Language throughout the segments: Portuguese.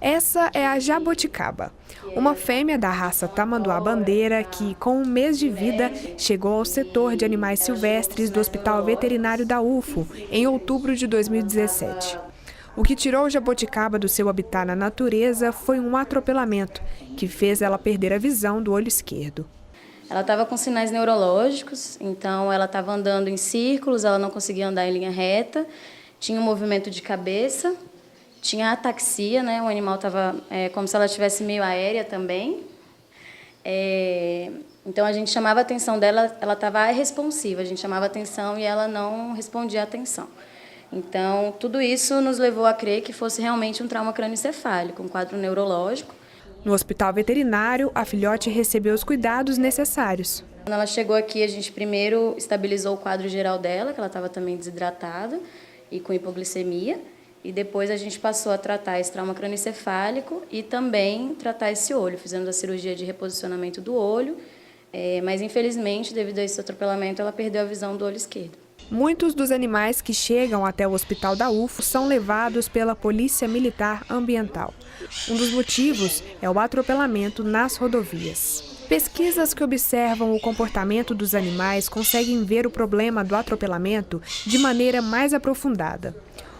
Essa é a jaboticaba, uma fêmea da raça tamanduá-bandeira que, com um mês de vida, chegou ao setor de animais silvestres do Hospital Veterinário da UFO em outubro de 2017. O que tirou a jaboticaba do seu habitat na natureza foi um atropelamento, que fez ela perder a visão do olho esquerdo. Ela estava com sinais neurológicos, então ela estava andando em círculos, ela não conseguia andar em linha reta, tinha um movimento de cabeça, tinha ataxia, né? O animal estava como se ela estivesse meio aérea também. Então a gente chamava a atenção dela, ela estava irresponsiva, a gente chamava a atenção e ela não respondia a atenção. Então tudo isso nos levou a crer que fosse realmente um trauma crânioencefálico, um quadro neurológico. No hospital veterinário, a filhote recebeu os cuidados necessários. Quando ela chegou aqui, a gente primeiro estabilizou o quadro geral dela, que ela estava também desidratada e com hipoglicemia. E depois a gente passou a tratar esse trauma crânioencefálico e também tratar esse olho. Fizemos a cirurgia de reposicionamento do olho, mas infelizmente, devido a esse atropelamento, ela perdeu a visão do olho esquerdo. Muitos dos animais que chegam até o hospital da UFO são levados pela Polícia Militar Ambiental. Um dos motivos é o atropelamento nas rodovias. Pesquisas que observam o comportamento dos animais conseguem ver o problema do atropelamento de maneira mais aprofundada.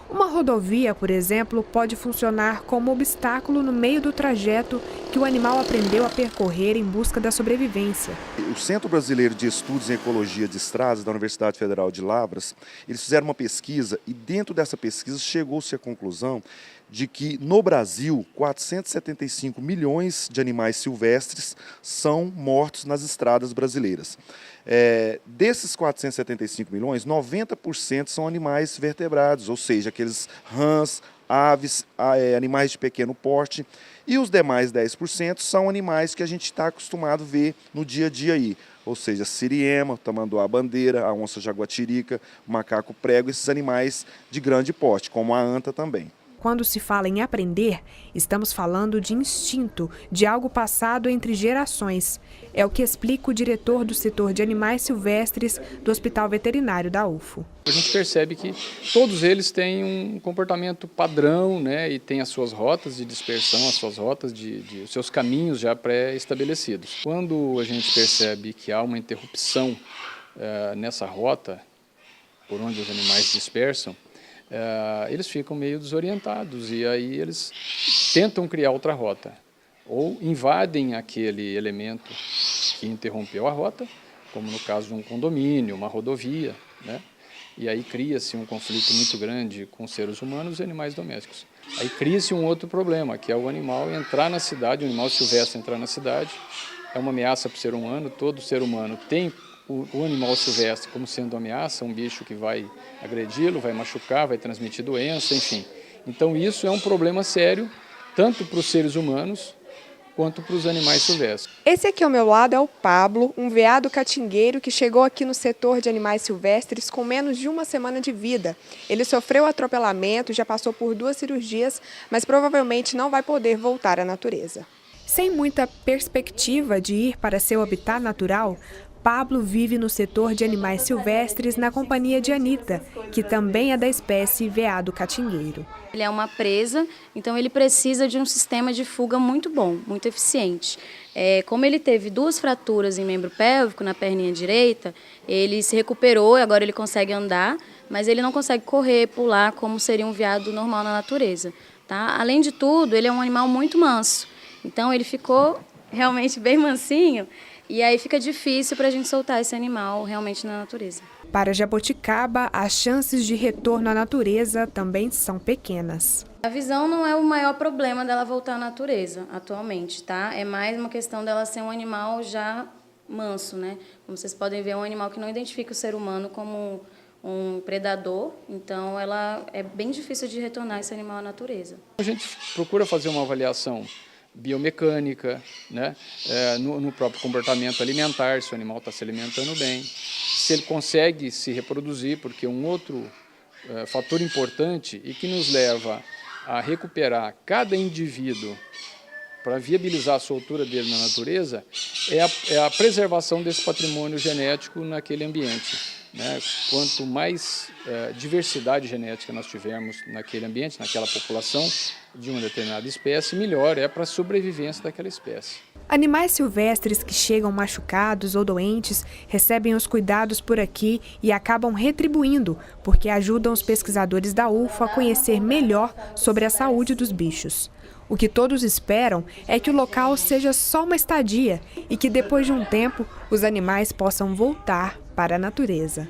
Uma rodovia, por exemplo, pode funcionar como obstáculo no meio do trajeto que o animal aprendeu a percorrer em busca da sobrevivência. O Centro Brasileiro de Estudos em Ecologia de Estradas, da Universidade Federal de Lavras, eles fizeram uma pesquisa e dentro dessa pesquisa chegou-se à conclusão de que no Brasil 475 milhões de animais silvestres são mortos nas estradas brasileiras. Desses 475 milhões, 90% são animais vertebrados, ou seja, aqueles rãs, aves, animais de pequeno porte, e os demais 10% são animais que a gente está acostumado a ver no dia a dia aí, ou seja, siriema, tamanduá-bandeira, a onça jaguatirica, o macaco prego, esses animais de grande porte, como a anta também. Quando se fala em aprender, estamos falando de instinto, de algo passado entre gerações. É o que explica o diretor do setor de animais silvestres do Hospital Veterinário da UFO. A gente percebe que todos eles têm um comportamento padrão, né, e têm as suas rotas de dispersão, as suas rotas os seus caminhos já pré-estabelecidos. Quando a gente percebe que há uma interrupção nessa rota, por onde os animais dispersam, eles ficam meio desorientados e aí eles tentam criar outra rota ou invadem aquele elemento que interrompeu a rota, como no caso de um condomínio, uma rodovia, né? E aí cria-se um conflito muito grande com seres humanos e animais domésticos. Aí cria-se um outro problema, que é o animal entrar na cidade, o animal silvestre entrar na cidade, é uma ameaça para o ser humano, todo ser humano tem o animal silvestre como sendo ameaça, um bicho que vai agredi-lo, vai machucar, vai transmitir doença, enfim. Então isso é um problema sério, tanto para os seres humanos quanto para os animais silvestres. Esse aqui ao meu lado é o Pablo, um veado catingueiro que chegou aqui no setor de animais silvestres com menos de uma semana de vida. Ele sofreu atropelamento, já passou por 2 cirurgias, mas provavelmente não vai poder voltar à natureza. Sem muita perspectiva de ir para seu habitat natural, Pablo vive no setor de animais silvestres na companhia de Anita, que também é da espécie veado catingueiro. Ele é uma presa, então ele precisa de um sistema de fuga muito bom, muito eficiente. Como ele teve 2 fraturas em membro pélvico, na perninha direita, ele se recuperou e agora ele consegue andar, mas ele não consegue correr, pular, como seria um veado normal na natureza. Tá? Além de tudo, ele é um animal muito manso, então ele ficou realmente bem mansinho. E aí fica difícil para a gente soltar esse animal realmente na natureza. Para a jaboticaba, as chances de retorno à natureza também são pequenas. A visão não é o maior problema dela voltar à natureza atualmente, tá? É mais uma questão dela ser um animal já manso, né? Como vocês podem ver, é um animal que não identifica o ser humano como um predador, então ela é bem difícil de retornar esse animal à natureza. A gente procura fazer uma avaliação biomecânica, né? No próprio comportamento alimentar, se o animal está se alimentando bem, se ele consegue se reproduzir, porque um outro fator importante e que nos leva a recuperar cada indivíduo para viabilizar a soltura dele na natureza é a preservação desse patrimônio genético naquele ambiente. né? Quanto mais diversidade genética nós tivermos naquele ambiente, naquela população de uma determinada espécie, melhor é para a sobrevivência daquela espécie. Animais silvestres que chegam machucados ou doentes recebem os cuidados por aqui e acabam retribuindo, porque ajudam os pesquisadores da UFO a conhecer melhor sobre a saúde dos bichos. O que todos esperam é que o local seja só uma estadia e que depois de um tempo os animais possam voltar para a natureza.